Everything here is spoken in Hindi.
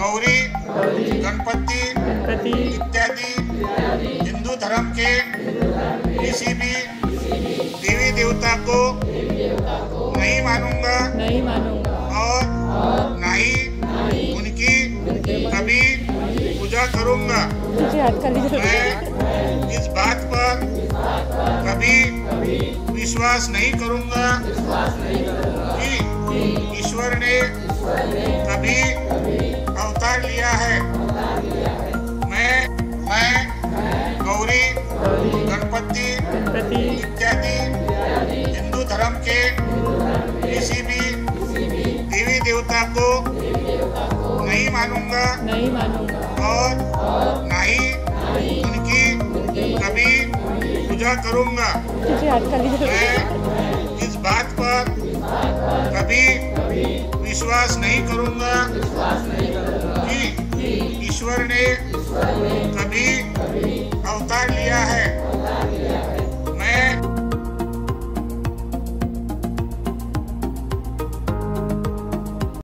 गौरी, गणपति इत्यादि हिंदू धर्म के किसी भी देवी देवता को नहीं मानूंगा और ना ही उनकी कभी पूजा करूंगा। मैं इस बात पर कभी विश्वास नहीं करूंगा कि ईश्वर ने कभी अवतार लिया है। मैं गौरी, गणपति इत्यादि हिंदू धर्म के किसी भी देवी देवता को नहीं मानूंगा और ना ही उनकी कभी पूजा करूंगा। मैं इस बात पर कभी विश्वास नहीं करूंगा कि ईश्वर ने कभी